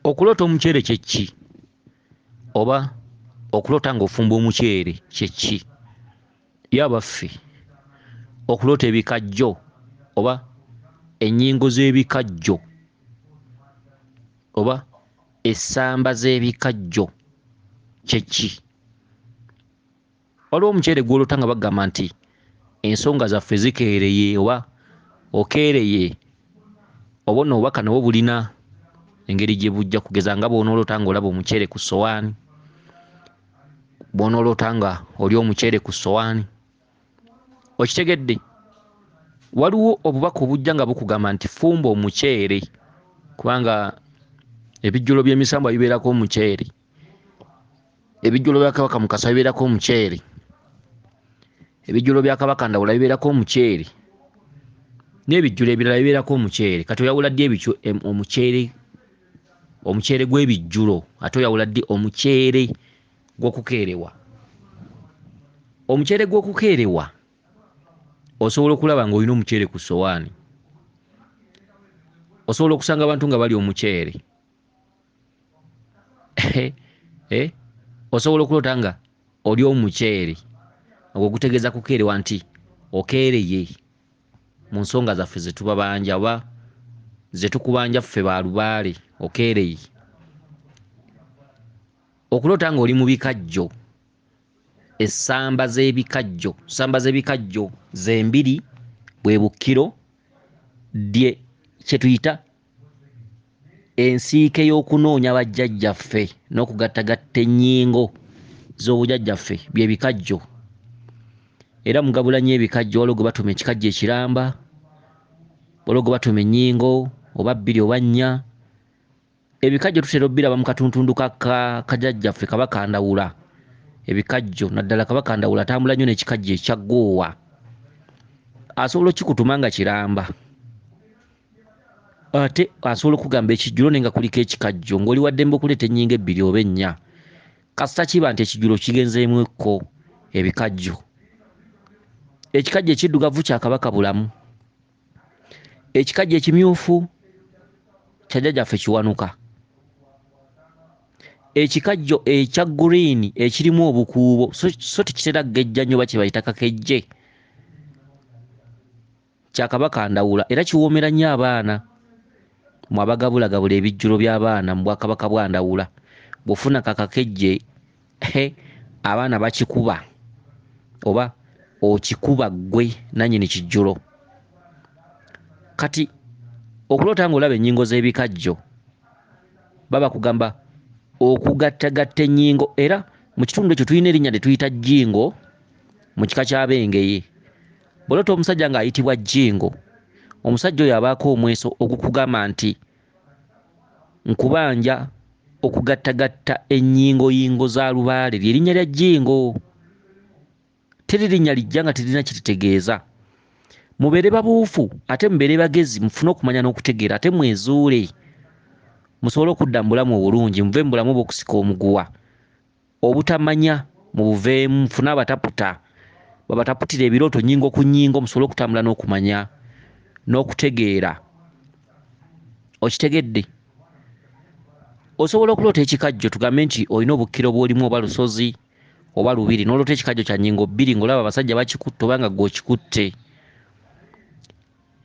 Okulota omuceere kye ki? Oba okulota ng'ofumba omuceere kye ki? Ye abaffe okulota ebikajjo oba ennyingo z'ebikajjo oba essamba z'ebikajjo kye ki? Waliwo omuceere gw'olota nga bagamba nti ensonga zaffe zikeereye oba okeereye, oba nno obubaka nabwo bulina engeri gye bujja, kugeza nga bw'onoolota ng'olaba omuceere ku ssowaani, bw'onoolota nga oli omuceere ku ssowaani. Okitegedde? Waliwo obubaka obujja nga bukugamba nti fumba omuceere, kubanga ebijjulo by'emisambwa bibeerako omuceere, ebijjulo bya Kabaka Mukasa bibeerako omuceere, ebijjulo bya Kabaka Ndawula bibeerako omuceere, n'ebijjulo ebirala bibeerako omuceere. Kati oyawula ddi omuceere gw'ebijjulo ate oyawula ddi omuceere gw'okukeerewa? Omuceere gw'okukeerewa osobola okulaba ng'olina omuceere ku ssowaani, osobola okusanga abantu nga bali omuceere osobola okulota nga oli omuceere, ogwo gutegeeza kukeerewa, nti okeereye mu nsonga zaffe ze tubabanja oba ze tukubanja ffe ba lubaale, okeereye. Okulota ng'oli mu bikajjo, essamba z'ebikajjo, ssamba z'ebikajjo ze mbiri, bwe bukkiro, kye tuyita ensiike y'okunoonya bajjajjaffe n'okugattagatta ennyingo z'obujjajjaffe, bye bikajjo. Era mugabula nnyo ebikajjo, waliwo gwe batuma ekikajjo ekiramba, waliwo gwe batuma ennyingo oba bbiri oba nnya. Ebikajjo tutera obbiraba mu katuntundu ka kajjajjaffe Kabaka Ndawula. Ebikajjo naddala Kabaka Ndawula atambula nnyo n'ekikajjo ekya ggoowa, asobola okikutuma nga kiramba, ate asobola okugamba ekijjulo naye nga kuliko ekikajjo, ng'oli wa ddembe okuleeta ennyingo ebbiri oba ennya, kasita kiba nti ekijjulo kigenzeemukko ebikajjo. Ekikajjo ekiddugavu kya Kabaka Bulamu, ekikajjo ekimyufu kya jjajjaffe Kiwanuka, ekikajjo ekya green ekirimu obukuubo so tekitera ggejja nnyo, oba kye bayita kakejje, kya Kabaka Ndawula, era kiwoomera nnyo abaana. Mu abagabulagabula ebijjulo by'abaana mu Bwakabaka bwa Ndawula, bw'ofuna kakakejje abaana bakikuba oba okikuba ggwe nannyini kijjulo. Kati okulota ng'olaba ennyingo z'ebikajjo, baba kugamba okugattagatta ennyingo, era mu kitundu ekyo tulina erinnya lye tuyita Jjingo mu kika ky'Abengeye. Bw'olota omusajja ng'ayitibwa Jjingo, omusajja oyo abaako omweso ogukugamba nti nkubanja okugattagatta ennyingoyingo za lubaale, lye linnya lya Jjingo. Teri linnya lijja nga terina kye litegeeza. Mubeere babuufu ate mubeere bagezi, mufune okumanya n'okutegeera, ate mwezuule, musobole okudda mu bulamu obulungi, muve mu bulamu bw'okusika omuguwa, obutamanya mubuveemu, mufune abataputa babataputira ebirooto nnyingo ku nnyingo, musobole okutambula n'okumanya n'okutegeera. Okitegedde? Osobola okulota ekikajjo, tugambe nti olina obukkiro bw'olimu oba lusozi oba lubiri, n'olota ekikajjo kya nnyingo bbiri ng'olaba abasajja bakikutte oba nga gw'okikutte.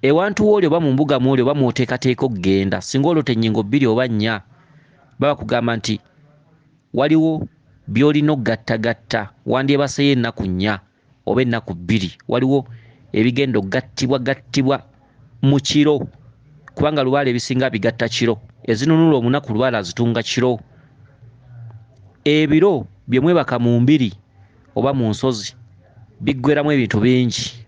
Ewantu w'oli oba mu mbuga mw'oli oba mw'oteekateeka okugenda, singa olota ennyingo bbiri oba nnya, baba kugamba nti waliwo by'olina okugattagatta, wandyebaseyo ennaku nnya oba ennaku bbiri, waliwo ebigenda okugattibwagattibwa mu kiro, kubanga lubaale ebisinga bigatta kiro, ezinunula omunaku lubaale azitunga kiro. Ebiro bye mwebaka mu mbiri oba mu nsozi biggweramu ebintu bingi.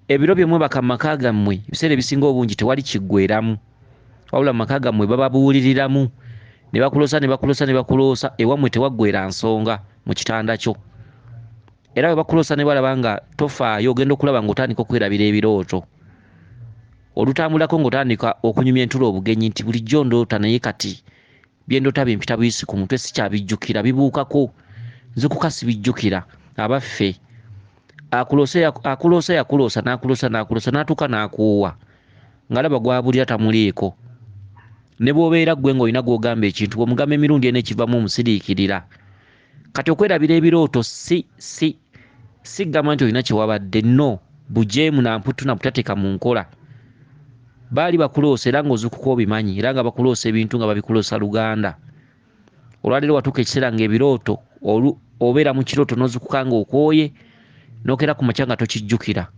Ebiro bye mwebaka mu maka gammwe ebiseera ebisinga obungi tewali kiggweramu, wabula mu maka gammwe bababuuliriramu, ne bakuloosa ne bakuloosa ne bakuloosa, ewammwe tewaggwera nsonga mu kitanda kyo. Era bwe bakuloosa ne balaba nga tofaayo, ogenda okulaba ng'otandika okwerabira ebirooto, olutambulako ng'otandika okunyumya entulo obugenyi nti bulijjo ndoota, naye kati bye ndoota bimpita buyisi ku mutwe, sikyabijjukira, bibuukako, nze kuka sibijjukira. Abaffe akuloosa yakuloosa n'akuloosa n'atuuka n'akuuwa ng'alaba gwabulira tamuliiko, ne bw'obeera ggwe ng'olina gw'ogamba ekintu omugamba emirundi ena ekivamu omusiriikirira. Kati okwerabira ebirooto si gamba nti olina kyewabadde, no, bujeemu na mputu na butateeka mu nkola. Baali bakuloosa era ng'ozukuka obimanyi, era nga bakuloosa ebintu nga babikuloosa Luganda. Olwaleero watuuka ekiseera ng'ebirooto obeera mu kirooto n'ozukuka ng'okooye n'okera ku makya nga tokijjukira.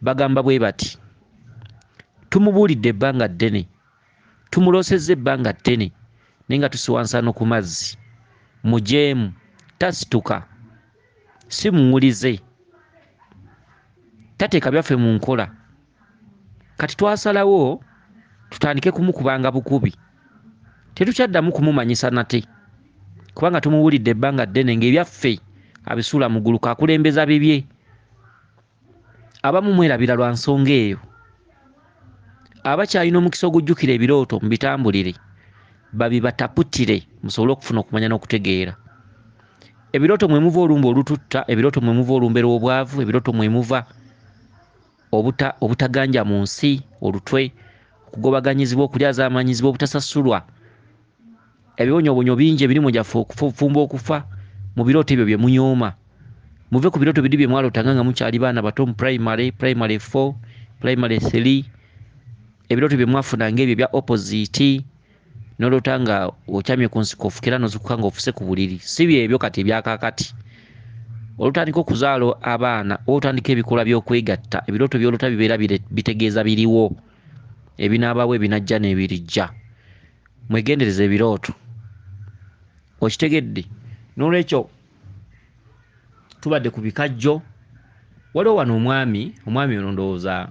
Bagamba bwe bati, tumubuulidde ebbanga ddene, tumuloosezza ebbanga ddene, naye nga tusiwansano ku mazzi. Mujeemu, tasituka, si muwulize, tateeka byaffe mu nkola. Kati twasalawo tutandike kumukubanga bukubi. Tetukyaddamu kumumanyisa nate, kubanga tumuwulidde ebbanga ddene ng'ebyaffe abisuula mu ggulu kakulembeza bibye. Abamu mwerabira lwa nsonga eyo. Abakyalina omukisa ogujjukira ebirooto mubitambulire, babibataputire musobole okufuna okumanya n'okutegeera. Ebirooto mwe muva olumba olututta, ebirooto mwe muva olumbera obwavu, ebirooto mwe muva obutaganja mu nsi, olutwe, okugobaganyizibwa, okulyazaamanyizibwa, obutasasulwa. Ebibonyobonyo bingi ebirimu gyaffe okufumba okufa, mu birooto ebyo bye munyooma. Muve ku birooto biri bye mwalootanga nga mukyali baana bato mu primary 4, primary 3, ebirooto bye mwafuna ng'ebyo bya opposite, n'oloota nga okyamye ku nsiko ofukira n'ozukuka ng'ofuse ku buliri. Si byebyo kati ebyakaakati. Olutandika okuzaala abaana, olutandika ebikolwa by'okwegatta, ebirooto by'oloota bibeera bitegeeza biriwo, ebinaabawo ebinajja n'ebirijja. Mwegendereza ebirooto. Okitegedde? N'olwekyo tubadde ku bikajjo. Waliwo wano omwami ono ndowooza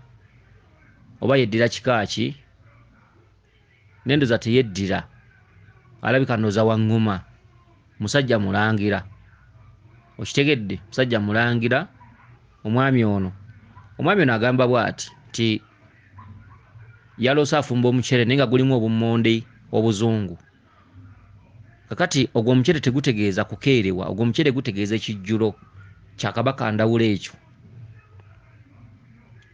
oba yeddira kika ki, nendoza teyeddira, alabika ndowooza Waŋŋuma, musajja mulangira. Okitegedde? Musajja mulangira. Omwami ono agamba bw'ati nti yaloose afumba omucere naye nga gulimu obummonde obuzungu. Kakati ogwo omucere tegutegeeza kukeerewa, ogwo omucere gutegeeza ekijjulo kya Kabaka Ndawula ekyo.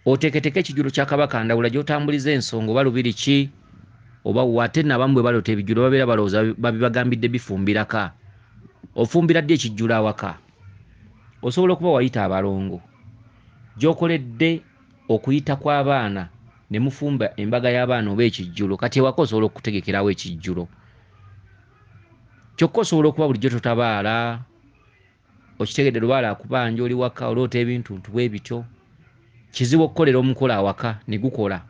Oteeketeka ekijjulo kya Kabaka Ndawula gy'otambuliza ensonga oba lubiri ki, oba wate n'abamu bwe baloota ebijjulo babeera balowooza babibagambidde bifumbiraka. Ofumbira ddi ekijjulo awaka? Osobola okuba wayita abalongo, gy'okoledde okuyita kw'abaana ne mufumba embaga y'abaana oba ekijjulo, kati ewaka osobola okutegekerawo ekijjulo. Kyokka osobola okuba bulijjo totabaala, okitegedde lubaala akubanja oli waka oloota ebintu bwe bityo. Kizibu okukolera omukolo awaka ne gukola.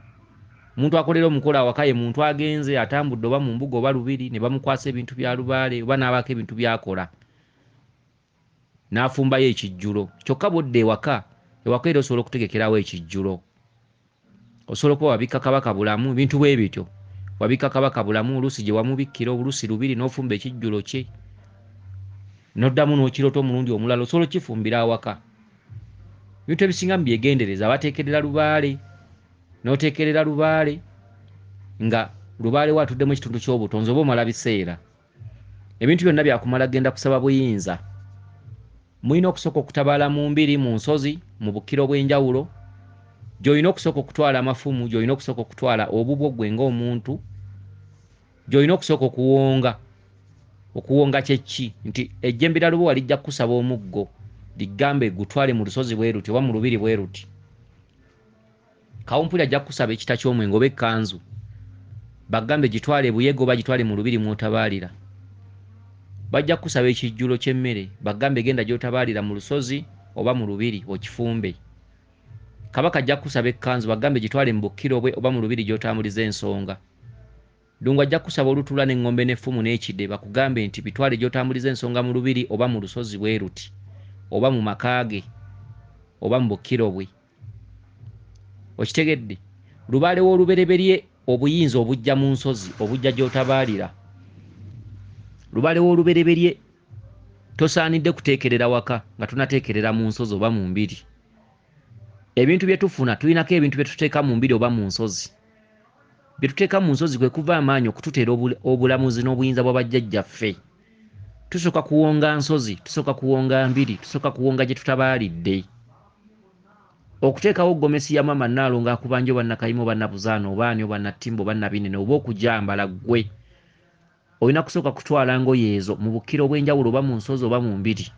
Omuntu akolera omukolo awaka ye muntu agenze atambudde oba mu mbuga oba lubiri ne bamukwasa ebintu bya lubaale oba n'abaako ebintu byakola, n'afumbayo ekijjulo. Kyokka bw'odda ewaka era osobola okutegekerawo ekijjulo. Osobola okuba wabikka Kabaka bulamu, ebintu bwe bityo. Wabikka Kabaka bulamu, oluusi gye wamubikkira oluusi lubiri n'ofumba ekijjulo kye, n'oddamu n'okiroota omulundi omulala, osobola okifumbira awaka. Ebintu ebisinga mu byegendereza abateekerera lubaale, n'oteekerera lubaale nga lubaale waatuddemu ekitundu ky'obutonzi oba omala biseera. Ebintu byonna byakumala genda kusaba buyinza. Mulina okusooka okutabaala mu mbiri, mu nsozi, mu bukkiro bw'enjawulo, gy'olina okusooka okutwala amafumu, gy'olina okusooka okutwala obubwo ggwe ng'omuntu, gy'olina okusooka okuwonga. Okuwonga kye ki? Nti ejjembe lya lubo walijja kusaba omuggo ligambe gutwale mu lusozi bwe ruti oba mu lubiri bwe ruti. Kawumpuli ajja kusaba ekita ky'omwenge oba ekkanzu, bagambe gitwale buyego oba gitwale mu lubiri mw'otabaalira. Bajja kusaba ekijjulo ky'emmere, bagambe genda gy'otabaalira mu lusozi oba mu lubiri okifumbe. Kabaka ajja kusaba ekkanzu, bagambe gitwale mu bukkiro bwe oba mu lubiri gy'otambuliza ensonga. Ddungu ajja kusaba olutula n'eŋŋombe n'effumu n'ekide, bakugambe nti bitwale gy'otambuliza ensonga mu lubiri oba mu lusozi bwe ruti oba mu maka ge oba mu bukkiro bwe. Okitegedde? Lubaale w'olubereberye obuyinza obujja mu nsozi obujja gy'otabaalira. Lubaale w'olubereberye tosaanidde kuteekerera waka nga tunateekerera mu nsozi oba mu mbiri. Ebintu bye tufuna tulinako ebintu bye tuteeka mu mbiri oba mu nsozi. Bye tuteeka mu nsozi kwe kuva amaanyi okututeera obulamuzi n'obuyinza bw'abajjajjaffe. Tusooka kuwonga nsozi, tusooka kuwonga mbiri, tusooka kuwonga gye tutabaalidde. okuteekawo gomesi ya mama Nnaalongo akubanja oba Nakayima oba Nabuzaana oba ani oba Nattimba oba Nabinene oba okujambala ggwe olina kusooka kutwala ngoye ezo mu bukkiro bw'enjawulo oba mu nsozi oba mu mbiri.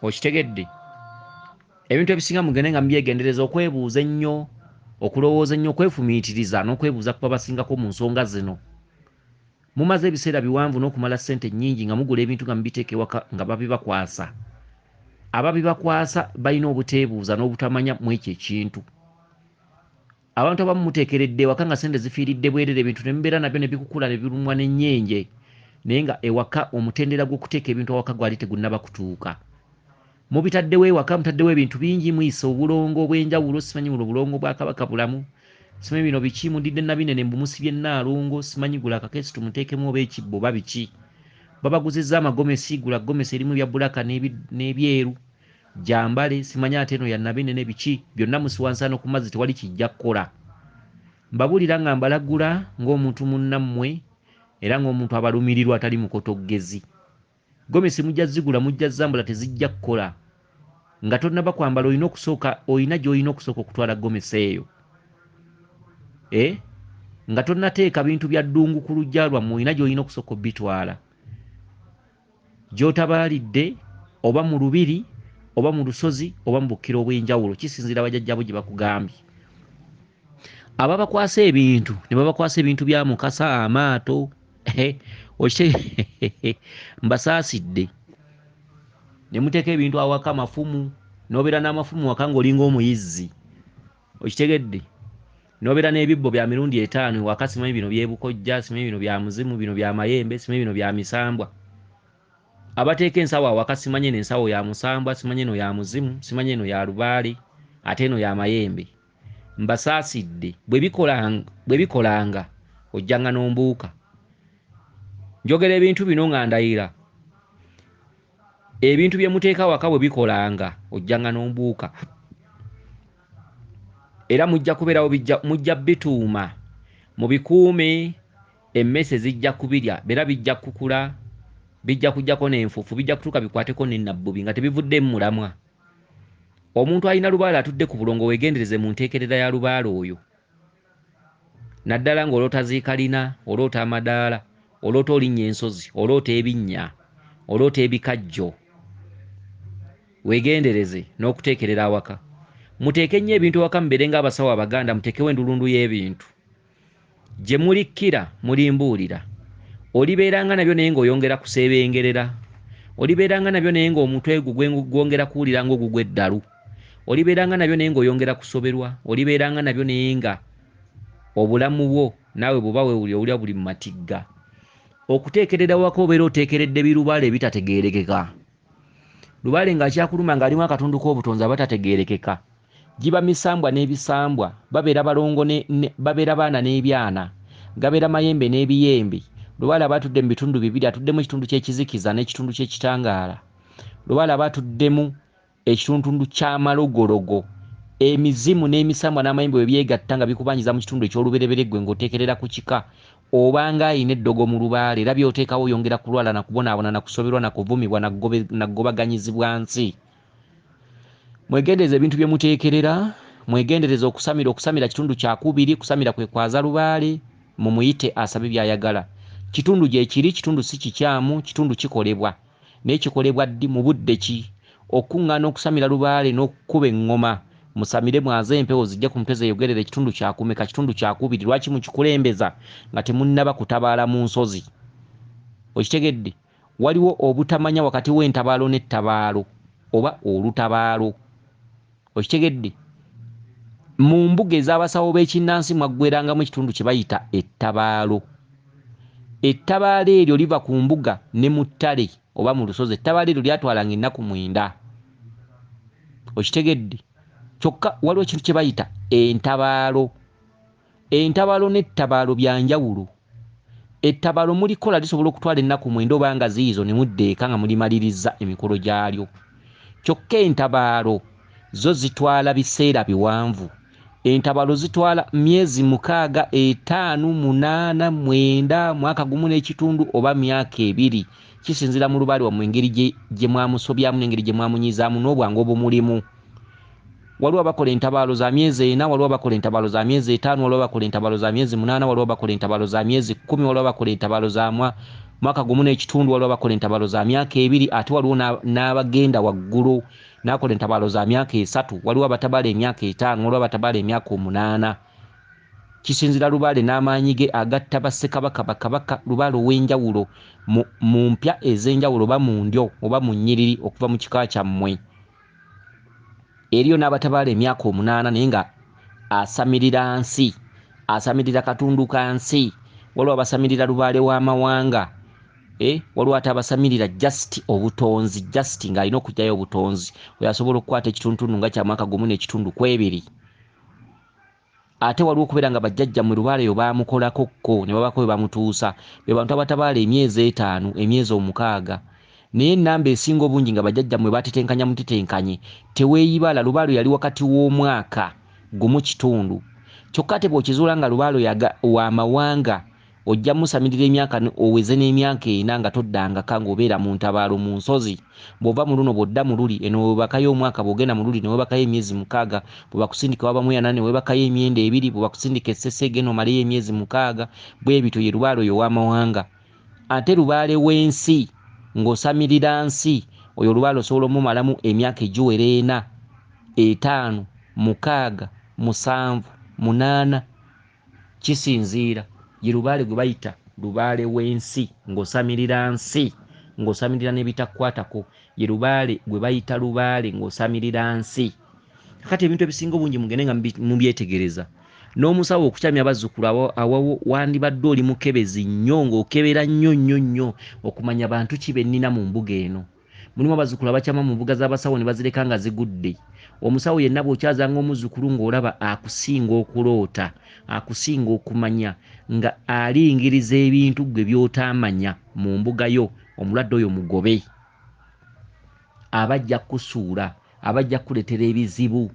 Okitegedde? Ebintu ebisinga mugende nga mbyegendereza okwebuuza ennyo, okulowooza ennyo, okwefumiitiriza n'okwebuuza kuba basingako mu nsonga zino. Mumaze ebiseera biwanvu n'okumala ssente nnyingi nga mugula ebintu nga mubiteeka ewaka nga babibakwasa. Ababibakwasa balina obuteebuuza n'obutamanya mu ekyo ekintu. Abantu abamu muteekeredde ewaka nga ssente zifiiridde bwerere ebintu ne mubeera nabyo ne bikukula ne birumwa n'ennyenje naye nga ewaka omutendera gw'okuteeka ebintu awaka gwali tegunnaba kutuuka. Mubitaddewo ewaka mutaddewo ebintu bingi muyisa obulongo obw'enjawulo, simanyi buno obulongo bwa Kabaka bulamu, simanyi bino biki, mudidde Nabinene mbumusibye Nnaalongo, simanyi gula akakesi tumuteekemu oba ekibbo oba biki. Babaguzizza amagomesi, gula gomesi erimu bya bbulaka n'ebyeru, jambale, simanyi ate eno ya Nabinene biki, byonna musiwansano ku mazzi tewali kijja kukola. Mbabulira nga mbalagula ng'omuntu munnammwe era ng'omuntu abalumirirwa atali mukotoggezi. Gomesi mujja zigula mujja zambula tezijja kukola. Nga tonnaba kwambala olina gy'olina okusooka okutwala gomesi eyo. Nga tonnateeka bintu bya ddungu ku luggya lwammwe olina gy'olina okusooka obbitwala. Gy'otabaalidde oba mu lubiri oba mu lusozi oba mu bukkiro obw'enjawulo kisinziira bajjajjabo gye bakugambye. Ababakwasa ebintu ne babakwasa ebintu bya Mukasa, amaato, mbasaasidde. Ne muteeka ebintu awaka amafumu, n'obeera n'amafumu waka ng'olinga omuyizzi. Okitegedde? N'obeera n'ebibbo bya mirundi 5 waka, simanyi bino byebukojja, simanyi bino bya muzimu, bino bya mayembe, simanyi bino bya misambwa. Abateeka ensawo awaka, simanyi eno ensawo ya musambwa, simanyi eno ya muzimu, simanyi eno ya lubaale, ate eno ya mayembe. Mbasaasidde bwe bikolanga ojjanga n'ombuuka. Njogera ebintu bino nga ndayira. Ebintu bye muteeka waka bwe bikolanga ojjanga n'ombuuka. Era mujja kubeerawo mujja bituuma mubikuume, emmese zijja kubirya beera bijja kukula, bijja kujjako n'enfuufu, bijja kutuuka bikwateko n'ennabbubi nga tebivuddemu mulamwa. Omuntu alina lubaale atudde ku bulongo weegendereze mu nteekerera ya lubaale oyo. Naddala ng'oloota ziikalina, oloota amadaala, oloota olinnya ensozi, oloota ebinnya, oloota ebikajjo. Weegendereze n'okuteekerera awaka. Muteeke nnyo ebintu awaka mubeere ng'abasawo Abaganda, muteekewo endulundu y'ebintu. Gye mulikkira mulimbuulira. Olibeeranga nabyo naye ng'oyongera kuseebengerera. Olibeeranga nabyo naye ng'omutwe gwongera kuwulira ng'ogugwa eddalu. Olibeeranga nabyo naye ng'oyongera kusoberwa. Olibeeranga nabyo naye nga obulamu bwo naawe bw'oba weewulira buli mu matigga. Okuteekerera waka obeera oteekeredde birubaale ebitategeerekeka. Lubaale ng'akyakuluma ng'alimu akatundu k'obutonzi abatategeerekeka. Giba misambwa n'ebisambwa, babeera balongo babeera baana n'ebyana, gabeera mayembe n'ebiyembe. Lubaale abatudde mu bitundu bibiri, atuddemu ekitundu ky'ekizikiza n'ekitundu ky'ekitangaala. Lubaale abatuddemu ekitundu ky'amalogologo. Emizimu n'emisambwa n'amayembe bwe byegatta nga bikubanyiza mu kitundu eky'olubereberye ggwe ng'oteekerera ku kika. Obanga ayina eddogo mu lubaale era by'oteekawo oyongera kulwala na kubonaabona na kusoberwa na kuvumibwa na ggobaganyizibwa nsi. Mwegendereze ebintu bye muteekerera, mwegendereze okusamira kitundu kyakubiri, kusamira kwe kwaza lubaale, mumuyite asabe by'ayagala. Kitundu gye kiri, kitundu si kikyamu, kitundu kikolebwa. Naye kikolebwa ddi mu budde ki? Okuŋŋaana okusamira lubaale n'okukuba eŋŋoma. Musamire mwaze empewo zijja ku mutwe zeeyogerere ekitundu kyakumeka, kitundu kyakubiri. Lwaki mukikulembeza nga temunnaba kutabaala mu nsozi? Okitegedde? Waliwo obutamanya wakati w'entabaalo n'ettabaalo oba olutabaalo. Okitegedde? Mu mbuga ez'abasawo b'ekinnansi mwaggwerangamu ekitundu kye bayita ettabaalo. Ettabaalo eryo liva ku mbuga ne mu ttale oba mu lusozi. Ettabaalo eryo lyatwalanga ennaku 9. Okitegedde? Kyokka waliwo ekintu kye bayita entabaalo. Entabaalo n'ettabaalo bya njawulo. Ettabaalo mulikola lisobola okutwala ennaku 9 oba nga ziizo ne muddeeka nga mulimaliriza emikolo gyalyo. Kyokka entabaalo zo zitwala biseera biwanvu. Entabaalo zitwala myezi 6, 5, 8, 9, mwaka gumu n'ekitundu oba myaka 2. Kisinzira mu lubaale wammwe engeri gye mwamusobyamu n'engeri gye mwamunyizaamu n'obwangu obumulimu. waliwo abakola entabaalo za myezi 4, waliwo abakola entabaalo za myezi 5, waliwo abakola entabaalo za myezi 8, waliwo abakola entabaalo za myezi 10, waliwo abakola entabaalo za mwaka gumu n'ekitundu, waliwo abakola entabaalo za myaka 2, ate waliwo n'abagenda waggulu n'akola entabaalo za myaka 3, waliwo abatabaala emyaka 5, waliwo abatabaala emyaka 8. Kisinzira Lubaale n'amaanyi ge agatta bassekabaka bakabaka Lubaale ow'enjawulo mu mpya ez'enjawulo oba mu ndyo oba mu nnyiriri okuva mu kika kyammwe. Eriyo n'abatabaala emyaka 8 naye nga asamirira nsi, asamirira katundu ka nsi. Waliwo abasamirira Lubaale w'amawanga, waliwo ate abasamirira just obutonzi, just nga alina okugyayo obutonzi oyo asobola okukwata ekitundu nga kya mwaka gumu n'ekitundu ku 2. Ate waliwo okubeera nga bajjajjammwe Lubaale yo baamukolakokko ne babako we bamutuusa, be bantu abatabaala emyezi 5, emyezi 6. Naye ennamba esinga obungi nga bajjajjammwe batetenkanya mutitenkanye, teweeyibala. Lubaale yali wakati w'omwaka gumu kitundu. Kyokka ate bw'okizuula nga Lubaale w'amawanga ojja musamirira emyaka oweze n'emyaka 4 nga toddangaka ng'obeera mu ntabaalo mu nsozi. Bw'ova mu luno bw'odda mu luli eno webakayo omwaka, bw'ogenda mu luli ne webakayo emyezi 6, bwe bakusindika waba mu 8 ne webakayo emyenda 2, bwe bakusindika essesege n'omalayo emyezi 6. Bwe bityo ye Lubaale oyo w'amawanga. Ate Lubaale w'ensi ng'osamirira nsi, oyo Lubaale osobola omumalamu emyaka egiwera 4, 5, 7, 8. Kisinziira. Ye Lubaale gwe bayita Lubaale w'ensi ng'osamirira nsi, ng'osamirira n'ebitakwatako. Ye Lubaale gwe bayita Lubaale ng'osamirira nsi. Kati ebintu ebisinga obungi mugende nga mubyetegereza. N'omusawo okukyamya abazzukulu awawo wandibadde oli mukebezi nnyo, ng'okebera nnyo okumanya bantu ki bennina mu mbuga eno. Mulimu abazzukulu abakyama mu mbuga z'abasawo ne bazireka nga zigudde. Omusawo yenna bw'okyazanga omuzzukulu ng'olaba akusinga okuloota, akusinga okumanya, nga alingiriza ebintu gwe by'otamanya mu mbuga yo, omulwadde oyo mugobe. Abajja kusuula, abajja kuletera ebizibu.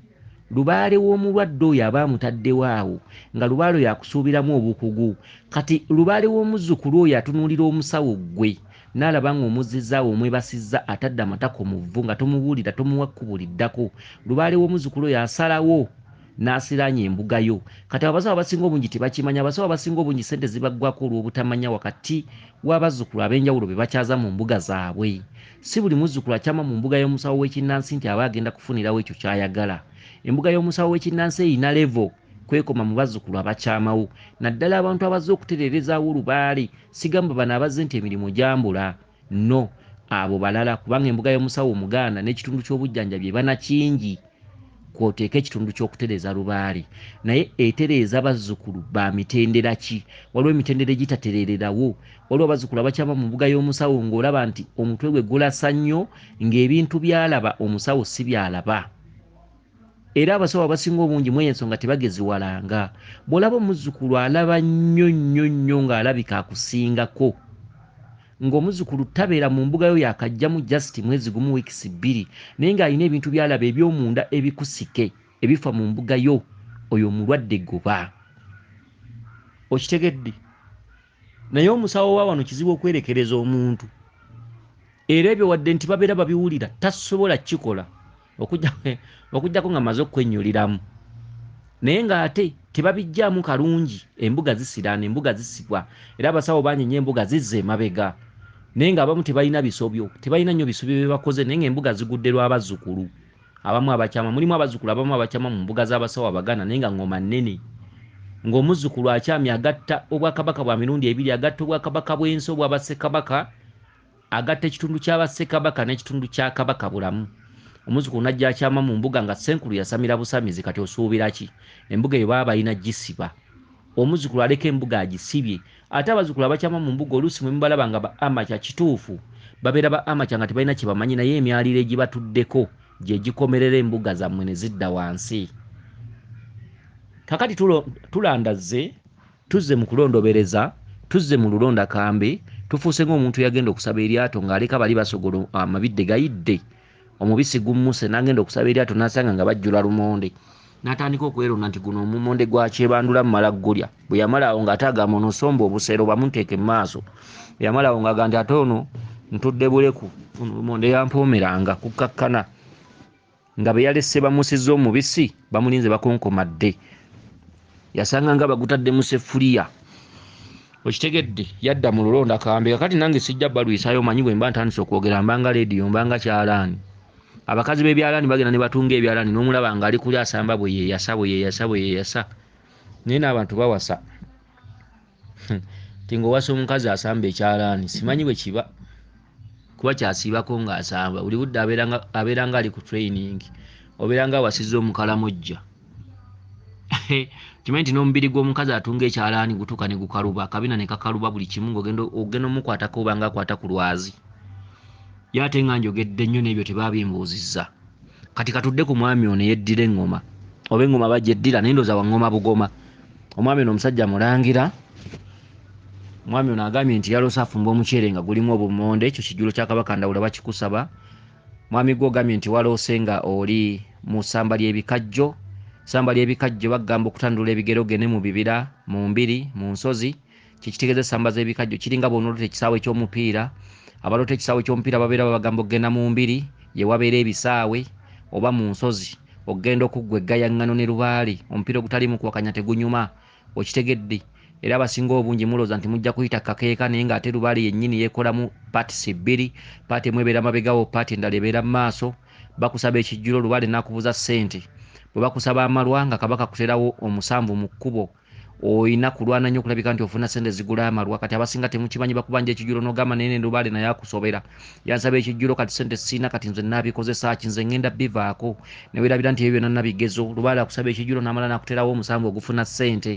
Lubaale w'omulwadde oyo aba amutaddewo awo nga Lubaale oyo akusuubiramu obukugu. Kati Lubaale w'omuzzukulu oyo atunuulira omusawo gwe n'alaba ng'omuzzizaawo omwebasizza atadde amatako mu vvu nga tomubuulira, tomuwa kkubo liddako. Lubaale w'omuzzukulu oyo asalawo n'asiraanya embuga yo. Kati abasawo abasinga obungi tebakimanya. Abasawo abasinga obungi ssente zibaggwako olw'obutamanya wakati w'abazzukulu ab'enjawulo be bakyaza mu mbuga zaabwe. Si buli muzzukulu akyama mu mbuga y'omusawo w'ekinnansi nti aba agenda kufunirawo ekyo ky'ayagala. Embuga y'omusawo w'ekinnansi eyina levo kwekoma mu bazzukulu abakyamawo. Naddala abantu abazze okutereerezaawo Lubaale, sigamba bano abazze nti emirimu gyambula. No, abo balala, kubanga embuga y'omusawo Omuganda n'ekitundu ky'obujjanjabi ebana kingi. Kwoteeka ekitundu ky'okutereeza Lubaale. Naye etereeza bazzukulu ba mitendera ki? Waliwo emitendera egitatereererawo. Waliwo abazzukulu abakyama mu mbuga y'omusawo ng'olaba nti omutwe gwe gulasa nnyo, ng'ebintu by'alaba omusawo si by'alaba. Era abasawo abasinga obungi mw'eyo ensonga tebageziwalanga. Bw'olaba omuzzukulu alaba nnyo ng'alabika akusingako, ng'omuzzukulu tabeera mu mbuga yo yakajjamu just mwezi gumu wiikisi 2, naye ng'alina ebintu by'alaba eby'omunda ebikusike ebifa mu mbuga yo, oyo omulwadde goba. Okitegedde? Naye omusawo wa wano kizibu okwerekereza omuntu. Era ebyo wadde nti babeera babiwulira tasobola kikola okujjako nga maze okwennyuliramu. Naye ng'ate tebabijjaamu kalungi. Embuga zisiraana, embuga zisibwa. Era abasawo banyenya embuga zizza emabega. Naye ng'abamu tebalina bisobyo, tebalina nnyo bisobyo bye bakoze, naye ng'embuga zigudde lw'abazzukulu abamu abakyama. Mulimu abazzukulu abamu abakyama mu mbuga z'abasawo Abaganda naye nga ngoma nnene. Ng'omuzzukulu akyamye agatta obwakabaka bwa mirundi 2, agatta obwakabaka bw'ensi obwa Bassekabaka, agatta ekitundu kya Bassekabaka n'ekitundu kya Kabaka bulamu. Omuzzukulu najja akyama mu mbuga nga Ssenkulu yasamira busamizi, kati osuubira ki? Embuga eyo baba balina gisiba. Omuzzukulu aleka embuga agisibye. Ate abazzukulu abakyama mu mbuga oluusi mwe mubalaba nga ba amacha kituufu, babeera ba amacha nga tebalina kye bamanyi, naye emyaliro egibatuddeko gye gikomerera embuga zammwe ne zidda wansi. Kakati tulandazze, tuzze mu kulondobereza, tuzze mu lulonda kambe, tufuuse ng'omuntu yagenda okusaba eryato ng'aleka bali basogola amabidde gayidde. Omubisi gummuse n'agenda okusaba eryato n'asanga nga bajjula lumonde. N'atandika okwerona nti guno omumonde gwa kyebandula mmala gulya. Bwe yamala awo ng'ate agamba ono somba obusero bamunteeke mu maaso. Bwe yamala awo ng'agamba nti ate ono ntudde buleku, ono lumonde yampoomeranga kukkakkana. nga be yalesse bamusiza omubisi bamulinze bakonkomadde yasanga nga bagutadde mu seffuliya okitegedde yadda mu lulonda kambe kakati nange sijja balwisayo omanyi bwe mba ntandise okwogera mbanga leediyo mbanga kyalaani abakazi b'ebyalaani bagenda ne batunga ebyalaani n'omulaba nga ali kuli asamba bwe yeeyasa naye n'abantu bawasa ti ng'owasa omukazi asamba ekyalaani simanyi bwe kiba kuba kyasiibako ng'asamba buli budde abeera nga ali ku training obeera nga awasizza omukalamojja kimanyi nti n'omubiri gw'omukazi atunga ekyalaani gutuuka ne gukaluba akabina ne kakaluba buli kimu ng'ogenda omukwatako oba nga akwata ku lwazi ye ate nga njogedde nnyo n'ebyo tebaabimbuuzizza kati katudde ku mwami ono yeddira eŋŋoma oba eŋŋoma bagyeddira naye ndooza waŋŋoma bugoma omwami ono omusajja mulangira omwami ono agambye nti yalose afumba omuceere nga gulimu obumonde ekyo kijjulo kya kabaka Ndawula bakikusaba mwami gwe ogambye nti walose nga oli mu ssamba ly'ebikajjo ssamba ly'ebikajjo bagamba okutandula ebigero gene mu bibira mu mbiri mu nsozi kikitegeeza essamba z'ebikajjo kiringa bw'onoolota ekisaawe ky'omupiira abaloota ekisaawe ky'omupiira babeera babagamba okugenda mu mbiri ye wabeera ebisaawe oba mu nsozi okugenda okuggwa eggayaŋŋano ne lubaale omupiira ogutalimu kuwakanya tegunyuma okitegedde era abasinga obungi mulooza nti mujja kuyita kakeeka naye ng'ate lubaale yennyini yeekolamu paatisi bbiri paati emu ebeera mabegawo paati endala ebeera mu maaso bakusaba ekijjulo lubaale n'akubuza ssente bwe bakusaba amalwa nga kabaka kuterawo omusanvu mu kkubo oyina kulwana nnyo okulabika nti ofuna ssente zigula amalwa kati abasinga temukimanyi bakubanja ekijjulo n'ogamba naye nendubaale naye akusobera yansaba ekijjulo kati ssente siina kati nze naabikozesa ki nze ngenda bivaako ne weerabira nti ebyo byonna nabigezo lubaale akusaba ekijjulo n'amala n'akuterawo omusanvu ogufuna ssente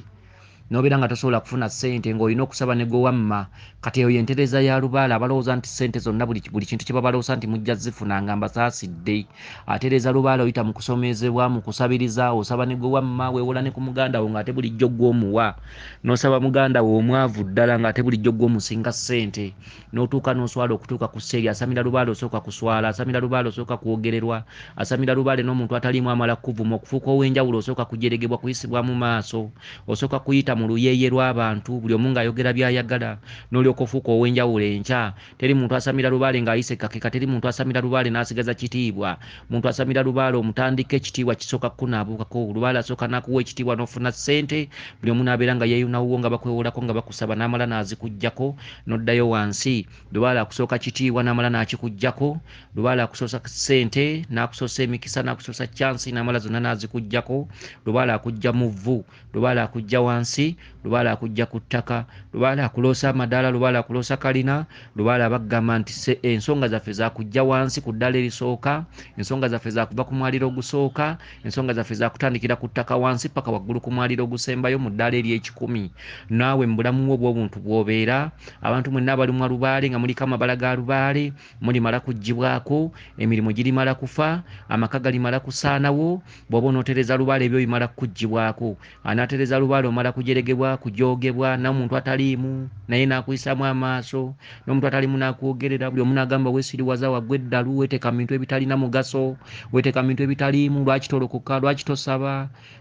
nobeera nga tosobola kufuna ssente ng'olina okusaba ne gwe wamma kati eyo yentereza ya lubaale abalowooza nti ssente zonna buli kintu kye babalowooza nti mujja zifuna nga mbasaasidde atereeza lubaale oyita mu kusomeezebwa mu kusabiriza osaba ne gwe wamma weewola ne ku muganda wo ng'ate bulijjo gw'omuwa n'osaba muganda wo omwavu ddala ng'ate bulijjo gw'omusinga ssente n'otuuka n'oswala okutuuka ku sseeri asamira lubaale osooka kuswala asamira lubaale osooka kwogererwa asamira lubaale n'omuntu ataliimu amala kuvuma okufuuka ow'enjawulo osooka kujeregebwa kuyisibwa mu maaso osooka kuyita mu luyeeye lw'abantu buli omu ng'ayogera by'ayagala n'olyoka ofuuka ow'enjawulo enkya teri muntu asamira lubaale ng'ayise kakeka teri muntu asamira lubaale n'asigaza kitiibwa muntu asamira lubaale omutandika ekitiibwa kisooka kukunaabuukako lubaale asooka n'akuwa ekitiibwa n'ofuna ssente buli omu n'abeera nga yeeyunawuwo nga bakwewolako nga bakusaba n'amala n'azikuggyako n'oddayo wansi lubaale akusooka kitiibwa n'amala n'akikuggyako lubaale akusoosa ssente n'akusoosa emikisa n'akusoosa chansi n'amala zonna n'azikuggyako lubaale akujja mu vvu lubaale akujja wansi lubaale akujja ku ttaka lubaale akuloosa amadaala lubaale akuloosa kalina lubaale abagamba nti ensonga zaffe zakujja wansi ku ddala erisooka ensonga zaffe zakuva ku mwaliro ogusooka ensonga zaffe zakutandikira ku ttaka wansi paka waggulu ku mwaliro ogusembayo mu ddaala ery'ekikumi naawe mu bulamu bwo obw'obuntu bw'obeera abantu mwenna abalumwa lubaale nga muliko amabala ga lubaale mulimala kuggyibwako emirimu girimala kufa amaka galimala kusaanawo bw'oba onootereza lubaale ebyo bimala kuggyibwako anaatereza lubaale omala kujeregebwa kujoogebwa n'omuntu ataliimu naye n'akuyisaamu amaaso n'omuntu ataliimu n'akwogerera buli omu n'agamba weesiriwaza waggwe eddalu weeteeka mu bintu ebitalina mugaso weeteeka mu bintu ebitaliimu lwaki tolokoka lwaki tosaba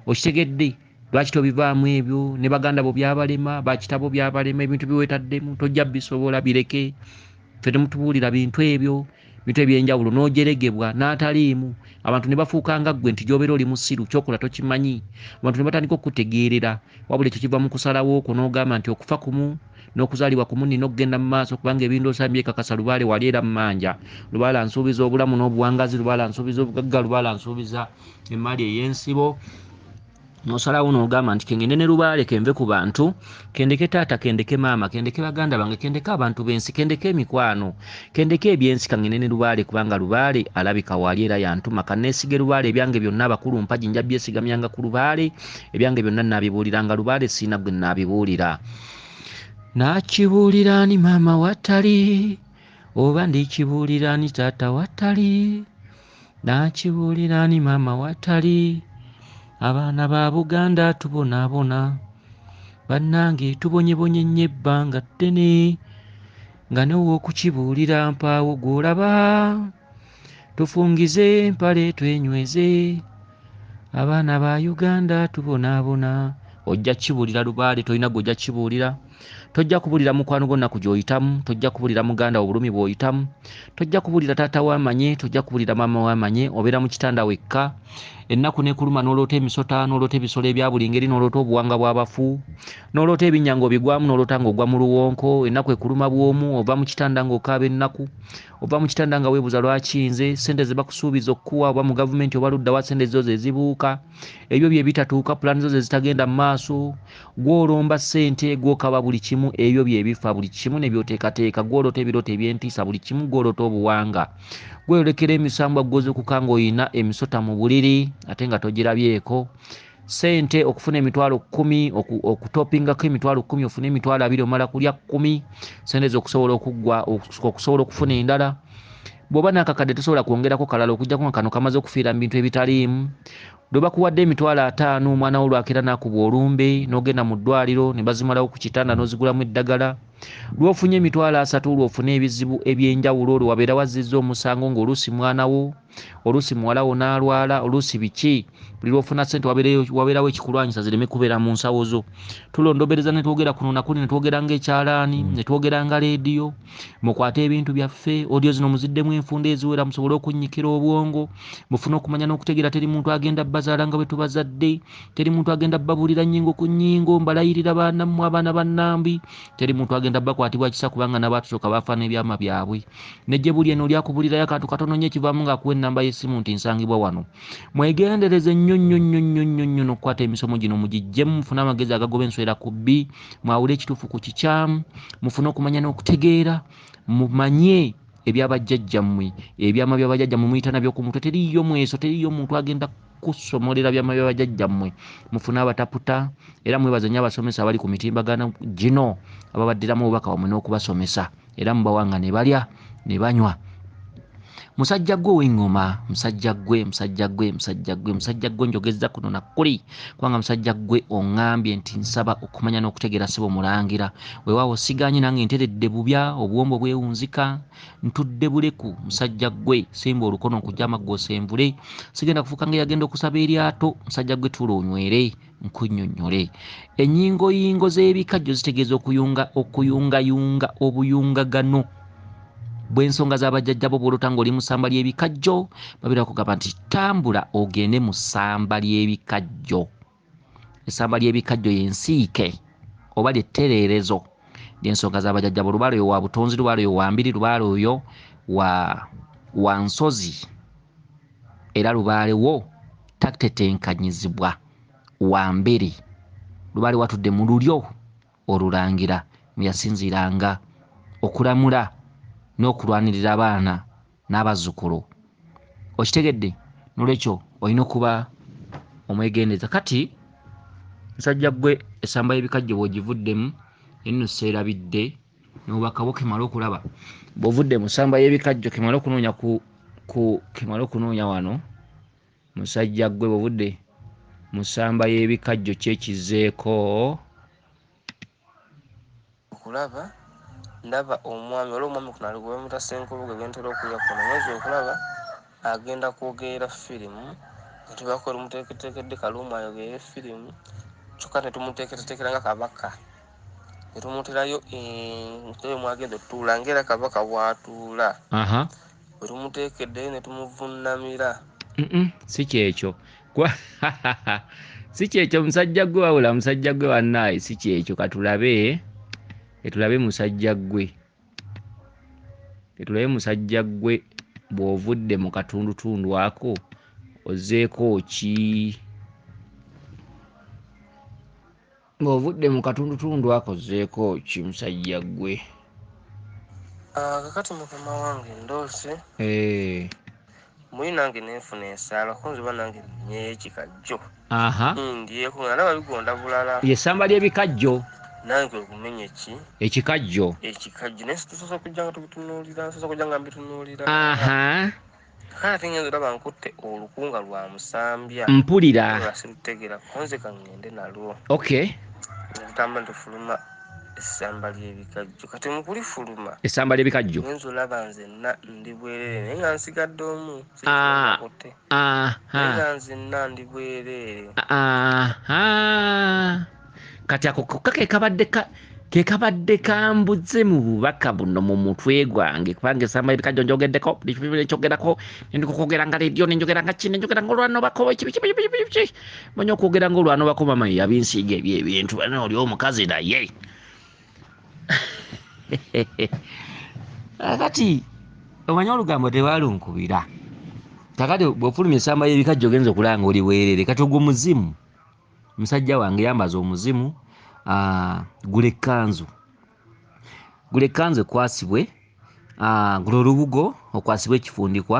okitegedde lwaki tobivaamu ebyo ne baganda bo byabalema bakitabo byabalema ebintu biweetaddemu tojja bisobola bireke ffe temutubuulira bintu ebyo bintu ebyenjawulo n'ojeregebwa n'ataliimu abantu ne bafuuka nga ggwe nti gy'obeera oli musiru kyokola tokimanyi abantu ne batandika okutegeerera wabula ekyo kiva mu kusalawo okwo n'ogamba nti okufa kumu n'okuzaalibwa kumu nina okugenda mu maaso kubanga ebintu osambye kakasa lubaale wali era mu manja lubaale ansuubiza obulamu n'obuwangazi lubaale ansuubiza obugagga lubaale ansuubiza emaali ey'ensibo nosalawo n'ogamba nti kengende ne lubaale kenve ku bantu kendeke taata kendeke maama kendeke baganda bange kendeke abantu b'ensi kendeke emikwano kendeke ebyensi kangende ne lubaale kubanga lubaale alabika wali era yantuma kanneesige lubaale ebyange byonna abakulu mpagi nja byesigamyanga ku lubaale ebyange byonna naabibuuliranga lubaale siina gwe naabibuulira naakibuulira ni maama watali oba ndikibuulira ni taata watali naakibuulira ni maama watali abaana ba Buganda tubonaabona bannange tubonyebonye nnyo ebbanga ddene nga n'ow'okukibuulira mpaawo gw'olaba tufungize empale twenyweze abaana ba Uganda tubonaabona ojja kibuulira lubaale tolina gw'ojja kibuulira tojja kubulira mukwano gwo nnaku gy'oyitamu, tojja kubulira muganda wo bulumi bw'oyitamu, tojja kubulira taata wamanye, tojja kubulira maama wamanye, obeera mu kitanda wekka. Ennaku nekuluma n'oloota emisota, n'oloota ebisolo ebya buli ngeri, n'oloota obuwanga bw'abafu, n'oloota ebinnya ng'obigwamu, n'oloota ng'ogwa mu luwonko. Ennaku ekuluma bw'omu, ova mu kitanda ng'okaaba ennaku, ova mu kitanda nga weebuza lwaki nze, ssente ze bakusuubiza okukuwa oba mu gavumenti oba ludda wa ssente zo ze zibuuka, ebyo bye bitatuuka, pulaani zo ze zitagenda mu maaso, gw'olomba ssente, gw'okaba buli kimu, ebyo bye bifa buli kimu ne by'oteekateeka, gw'oloota ebirooto eby'entiisa buli kimu, gw'oloota obuwanga, gweyolekera emisambwa gw'ozuukuka ng'oyina emisota mu buliri ate nga togirabyeko. Ssente okufuna emitwalo 10, okutopingako emitwalo 10, ofune emitwalo 2 omala kulya 10, ssente zo okusobola okuggwa, okusobola okufuna endala. Bw'oba n'akakadde tosobola kwongerako kalala okuggyako nga kano kamaze okufiira mu bintu ebitaliimu. Bwe bakuwadde emitwalo 5 omwana wo lwakira n'akubwa olumbe n'ogenda mu ddwaliro ne bazimalawo ku kitanda n'ozigulamu eddagala. Lw'ofunye emitwalo 3 lw'ofuna ebizibu eby'enjawulo, lwe wabeera wazzizza omusango ng'oluusi mwana wo, oluusi muwala wo n'alwala, oluusi biki, buli lw'ofuna ssente wabeerawo ekikulwanyisa zireme kubeera mu nsawo zo. Tulondobereza ne twogera kuno nakuli, ne twogera ng'ekyalaani, ne twogera nga leediyo. Mukwate ebintu byaffe, audio zino muziddemu enfunda eziwera musobole okunnyikira obwongo, mufune okumanya n'okutegeera teri muntu agenda bazaala nga bwe tubazadde, teri muntu agenda babuulira nnyingo ku nnyingo, mbalayirira baanammwe abaana bannambi, teri muntu agenda bakwatibwa kisa kubanga n'abaatusooka baafaana ebyama byabwe. Nejje buli eno lyakubulirayo akantu katono nnyo ekivaamu ng'akuwa ennamba y'essimu nti nsangibwa wano. Mwegendereze nnyo nnyo nnyo nnyo nnyo nnyo n'okukwata emisomo gino mugiggyemu, mufune amagezi agagoba enswera ku bbi, mwawule ekituufu ku kikyamu, mufune okumanya n'okutegeera, mumanye ebyabajjajjammwe, ebyama by'abajjajjammwe muyita nabyo ku mutwe. Teriiyo mweso, teriiyo muntu agenda kusomolera byama by'abajjajjammwe. Mufune abataputa era mwebaze nnyo abasomesa abali ku mitimbagano gino ababaddiramu obubaka wammwe n'okubasomesa, era mubawanga ne balya ne banywa. Musajja gwe w'eŋŋoma, musajja gwe njogezza kuno nakuli, kubanga musajja gwe oŋŋambye nti nsaba okumanya n'okutegeera ssebo mulangira. Weewaawo sigaanye nange nteredde bubya, obuwombo bwewunzika, ntudde buleku. Musajja gwe simba olukono nkujja amaggo osenvule, sigenda kufuuka ng'eyagenda okusaba eryato. Musajja gwe tuula onywere nkunnyonnyole. Ennyingoyingo z'ebikajjo zitegeeza okuyungayunga obuyungagano bw'ensonga z'abajjajjabo. Bw'olota ng'oli mu ssamba ly'ebikajjo, babeera kugamba nti tambula ogende mu ssamba ly'ebikajjo. Essamba ly'ebikajjo y'ensiike oba ly'ettereerezo ly'ensonga z'abajjajjabo. Lubaale oyo wa butonzi, lubaale oyo wa mbiri, lubaale oyo wa nsozi, era lubaale wo tatetenkanyizibwa wa mbiri. Lubaale watudde mu lulyo olulangira mwe yasinziiranga okulamula n'okulwanirira abaana n'abazzukulu. Okitegedde? Nolwekyo olina okuba omwegendereza. Kati musajja gwe essamba y'ebikajjo bw'ogivuddemu enno seerabidde n'obubaka bwo kemala okulaba. Bw'ovudde mu ssamba y'ebikajjo kemala okunoonya wano. Musajja gwe bw'ovudde mu ssamba y'ebikajjo kyekizeeko okulaba. Ndaba omwami olwo omwami kuno ali gwe bamuta Ssenkuluge gwe ntera okulya kuno, mwezi okulaba agenda kwogerera firimu nga tubakole muteeketeekedde Kaluma ayogere firimu, kyokka ne tumuteekerateekera nga kabaka, ne tumuterayo entebe mwagenda otuula ng'era kabaka bw'atuula. Bwe tumuteekeddeyo ne tumuvunnamira. Si kyekyo si kyekyo musajja gwe, wabula musajja gwe wannaaye si kyekyo. Katulabe musajja gwe, ketulabe musajja gwe bw'ovudde mu katundutundu ako ozzeeko ki? Bw'ovudde mu katundutundu ako ozzeeko ki musajja gwe? Kakati mukama wange ndoose muli nange nenfuna ensaala kunziba nange nnyeyo ekikajjo ndyeko nga ndaba bigonda bulala. Y'essamba ly'ebikajjo nange okumenya ekikajjo naye situsobola okujja nga tubitunuulira, nsobola okujja nga mbitunuulira. Kale ate ngenza olaba nkutte olukunga lwa musambya, mpulira sirutegeera konze kangende nalwo. Netutamba ntufuluma essamba ly'ebikajjo. Kati mukulifuluma essamba ly'ebikajjo ngenza olaba nzenna ndi bwereere naye nga nsigadde omu sikikote naye nga nzenna ndi bwereere. Kati ako kokka ke kabadde ke kabadde kambuze mu bubaka buno mu mutwe gwange kubanga esamba ebikajjo njogeddeko nekyogerako nendikwogera nga leediyo nenjogera nga kino nenjogera nga olwanobako manya okwogera nga olwanobako mama yabinsiiga ebyo ebintu bana oli omukazi naye kati omanye olugambo tebalunkubira kakati bw'ofulumya esamba y'ebikajjo ogenza okulanga oli bwerere kati ogwo muzimu musajja wange yambaza omuzimu gula ekkanzu ekwasibwe gula olubugo okwasibwe ekifundikwa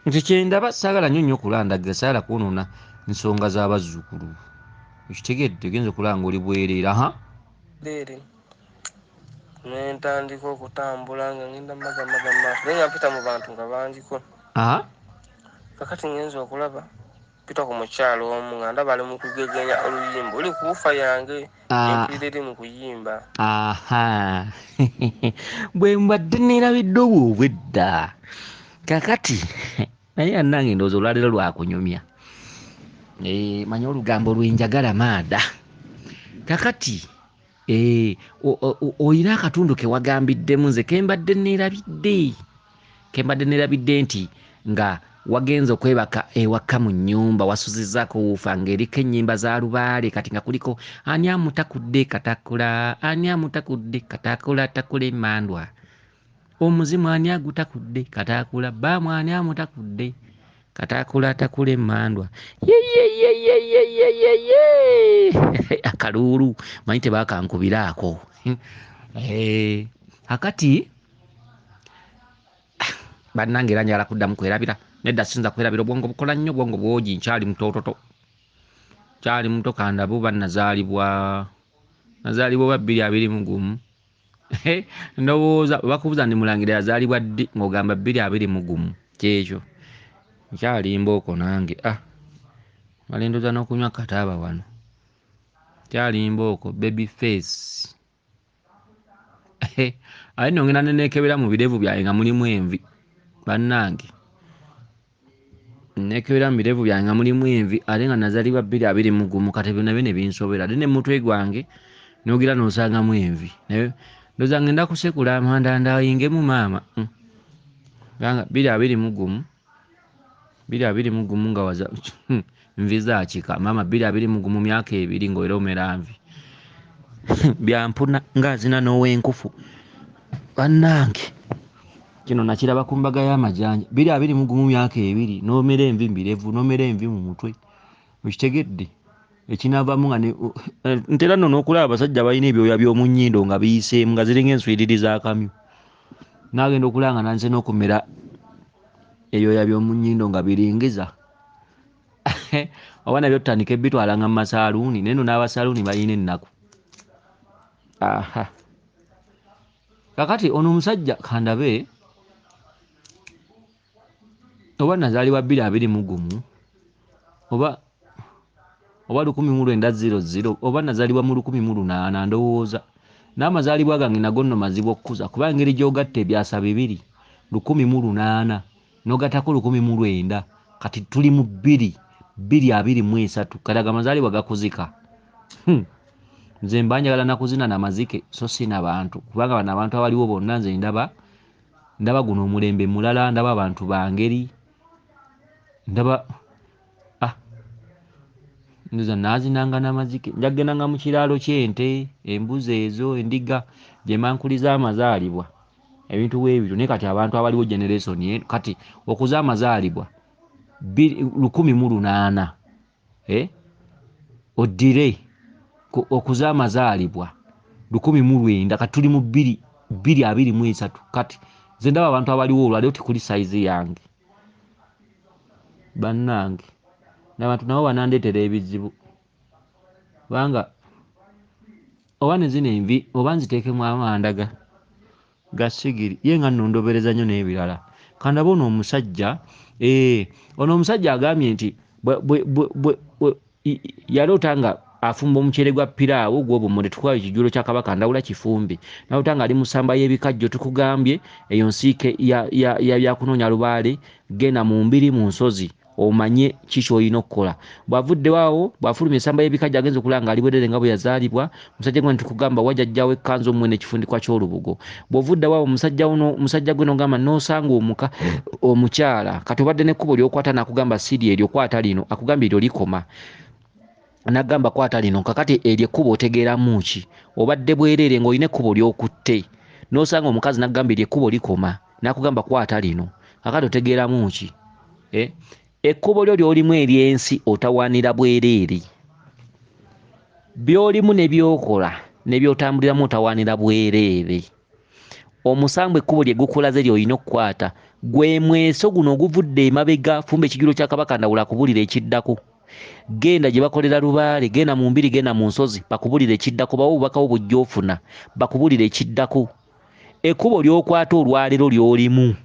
nti kyendaba saagala nnyo okulandagira saagala kwonoona ensonga z'abazzukulu ekitegedde ogenza okulanga oli bwerere nentandika okutambula nga ngenda magamaga maaso naye nga mpita mu bantu nga bangiko kakati ngenza okulaba pita ku mukyalo omu nga ndaba ali mu kugegenya oluyimba oli kuufa yange empulira eri mu kuyimba bwe mbadde neerabidde obwedda kakati naye annange ndowooza olwaliro lwakunyumya manye olugambo lwenjagala maada kakati oyina akatundu kewagambiddemu nze kembadde neerabidde nti nga wagenze okwebaka ewaka mu nnyumba wasuzizzaako wuufa ng'eriko ennyimba za lubaale kati nga kuliko ani amutakudde katakula ani amutakudde katakula takula emmandwa omuzimu ani agutakudde katakula baamu ani amutakudde katakula takula emmandwa akaluulu manyi tebakankubiraako akati bannange era njagala kuddamu kwerabira nedda sinza kwerabira obwongo bukola nnyo obwongo bwogi nkyali mutototo kyali muto kandabu nazaalibwa ba 221 ndowooza bakubuza ndi mulangira yazaalibwa ddi ng'ogamba 221 kyekyo nkyali mbooko nange balendoza n'okunywa kataaba wano kyali mbooko baby face aye nongenda nenekebera mu birevu byange nga mulimu envi bannange nekebera mu birevu byange nga mulimu envi ate nga nazaalibwa 221 kati byonna byo ne binsobera ate ne mutwe gwange nogira nosangamu envi ndoza ngenda kusekula amanda ayingemu maama banga 221 nga waza nvi zakika maama 221 myaka 2 ng'era omera nvi byampuna ngazina n'ow'enkufu bannange kino nakiraba ku mbaga y'amajanja 221 myaka 2 n'omera envi mbirevu n'omera envi mu mutwe okitegedde ekinaavamu nga ntera nno n'okulaba abasajja balina ebyoya by'omu nnyindo nga biyiseemu nga ziringa enswiriri za kamyu naagenda okulaba nga nanze n'okumera ebyoya by'omu nnyindo nga biringiza oba nabyo tutandika ebitwalanga mu masaaluuni naye nno n'abasaaluuni balina ennaku kakati ono omusajja kandabe oba nazaalibwa 221 oba 1900 oba nazaalibwa mu 1800 ndowooza n'amazaalibwa gange nago nno mazibu okukuza kuba engeri gy'ogatta ebyasa 2 1800 n'ogattako 1900 kati tuli mu 223 kati amazaalibwa gakuzika nze mba njagala nakuzina namazike so sina bantu kubanga bano abantu abaliwo bonna nze ndaba guno omulembe mulala ndaba abantu bangeri ndaba ndoza nazinanga namazike njagendanga mu kiraalo ky'ente embuzi ezo endiga gye mankuliza amazaalibwa ebintu weebito naye kati abantu abaliwo generation kati okuza amazaalibwa 1800 oddire okuza amazaalibwa 1900 kati tuli mu 223 kati nze ndaba abantu abaliwo olwaliwo tikuli saizi yange bannange n'abantu nabo banandeetera ebizibu kubanga oba ne zino envi oba nziteekemu amandaga ga sigiri ye nga nno ndobereza nnyo n'ebirala kandaba ono omusajja omusajja agambye nti yaloota nga afumba omuceere gwa piraawo gw'obumuli tukwayo ekijulo kya kabaka ndawula kifumbi naloota nga ali mu ssamba y'ebikajjo tukugambye eyo nsiike ya byakunoonya lubaale genda mu mbiri mu nsozi omanye kiki olina okukola. Bwavuddewo bwafulumya essamba y'ebikajja agenza okulanga ali bwerere nga bwe yazaalibwa, musajja gwe ntukugamba wajjajjawo ekkanzu omwe n'ekifundikwa ky'olubugo. Bw'ovuddewo musajja gwe n'ogamba n'osanga omukyala kati obadde n'ekkubo ly'okwata n'akugamba siri eryo kwata lino, akugamba eryo likoma. N'agamba kwata lino kakati eryo ekkubo otegeeramu ki? Obadde bwerere ng'olina ekkubo ly'okutte. N'osanga omukazi n'agamba eryo ekkubo likoma, n'akugamba kwata lino. Kakati otegeeramu ki? Ekkubo lyo ly'olimu ery'ensi otawaanira bwereere. By'olimu ne by'okola ne by'otambuliramu otawaanira bwereere. Omusambu ekkubo lye gukulaze ly'olina okukwata. Gwe mweso guno oguvudde emabega, fumba ekijjulo kya Kabaka Ndawula akubulira ekiddako. Genda gye bakolera Lubaale, genda mu Mbiri, genda mu Nsozi, bakubulira ekiddako. Bawo obubaka bwo bujja ofuna, bakubulira ekiddako. Ekkubo ly'okwata olwaleero ly'olimu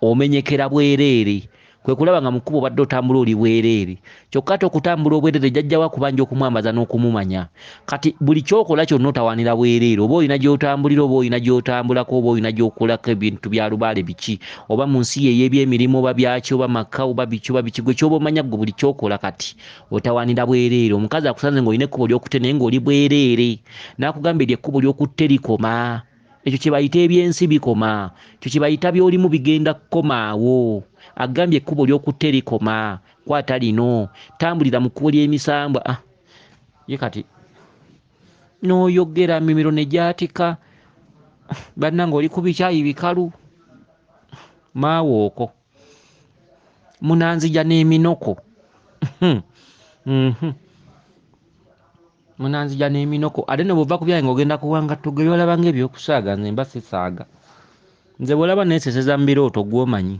omenyekera bwereere. Kwe kulaba nga mu kkubo badde otambula oli bwereere. Kyokka ate okutambula obwereere jjajjawo akubanja okumwambaza n'okumumanya. Kati buli kyokola kyonna otawaanira bwereere. Oba olina gy'otambulira, oba olina gy'otambulako, oba olina gy'okolako ebintu bya Lubaale biki, oba mu nsi ye ey'ebyemirimu, oba byaki, oba maka, oba biki, oba biki. Gwe ky'oba omanya gwe buli kyokola kati otawaanira bwereere. Omukazi akusanze ng'olina ekkubo ly'okutte naye ng'oli bwereere. N'akugamba eryo ekkubo ly'okutte likoma. Ekyo kye bayita ebyensi bikoma. Ekyo kye bayita by'olimu bigenda kukomaawo. Agambye ekkubo ly'okutte likoma. Kwata lino. Tambulira mu kkubo ly'emisambwa. Ye kati n'oyogera mimiro ne gyatika. Bannange oli ku bikyayi bikalu. Maawooko. Munanzija n'eminoko. Munanzija n'eminoko. Ate ne bw'ova ku byayi ng'ogenda kuwanga tugge by'olaba ng'ebyokusaaga, nze mba sisaaga. Nze bw'olaba neeseseza mu birooto gw'omanyi.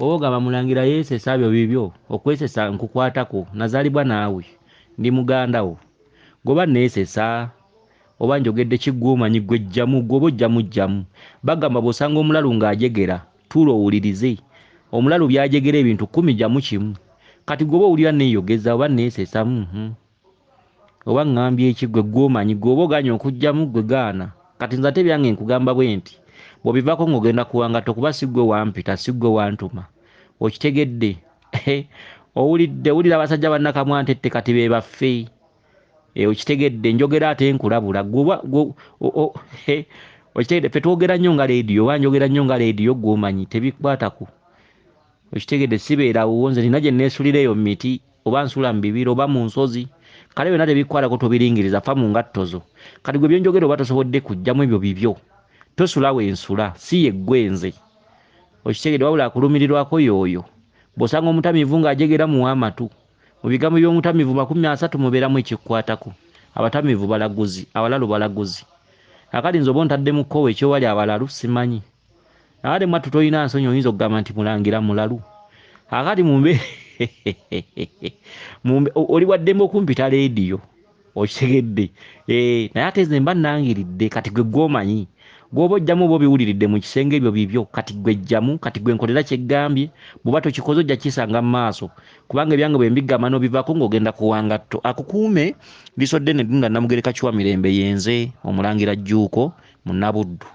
Oba ogamba Mulangira yeesesa byo bibyo, okwesesa nkukwatako, nazaalibwa naawe, ndi muganda wo. Goba neesesa, oba njogedde kiggw'omanyi gwe jjamu, gwoba ojjamu. Bagamba bw'osanga omulalu ng'ajegera, tuula owulirize. Omulalu by'ajegera ebintu 10 jjamu kimu. Kati gwoba owulira neeyogeza oba neesesa, oba ngambye eki gwe gw'omanyi, gwoba oganya okujjamu gwe gaana. Kati nze ate byange nkugamba bwe nti, bw'obivaako ng'ogenda kuwanga tokuba si ggwe wampita, si ggwe wantuma. Okitegedde? Owulira abasajja bannakamwantette kati be baffe. Okitegedde? Njogera ate nkulabula. Okitegedde? Ffe twogera nnyo nga leediyo, oba njogera nnyo nga leediyo gw'omanyi, tebikwatako. Okitegedde? Sibeerawo, nze nina gye neesulira eyo mu miti, oba nsula mu bibiro, oba mu nsozi. Kale byonna tebikwatako, tobiringiriza, fa mu ngatto zo. Kati gwe byonjogera oba tosobodde kuggyamu ebyo bibyo. Tosula wensula, si ye ggwe nze. Okitegedde? Wabula akulumirirwako y'oyo. Bw'osanga omutamiivu ng'ajegera muwa amatu. Mu bigambo by'omutamiivu 30 mubeeramu ekikwatako. Abatamiivu balaguzi, abalalu balaguzi. Akati nze oba ontadde mu kkowe ekyowali abalalu simanyi. Akati mwattu tolina nsonyi oyinza okugamba nti Mulangira mulalu. Akati oli waddembe okumpita leediyo. Okitegedde? Naye ate nze mba nangiridde kati gwe gw'omanyi. Gwoba ojjamu oba obiwuliridde mu kisenge ebyo bibyo, kati gwe jjamu, kati gwe nkolera kyeggambye, bw'oba tokikoze ojja kisanga mu maaso. Kubanga ebyange bwe mbigamba n'obivaako ng'ogenda kuwanga tto. Akukuume lisodde ne ddunda Namugereka Kiwa Mirembe yenze Omulangira Jjuuko mu Nabuddu.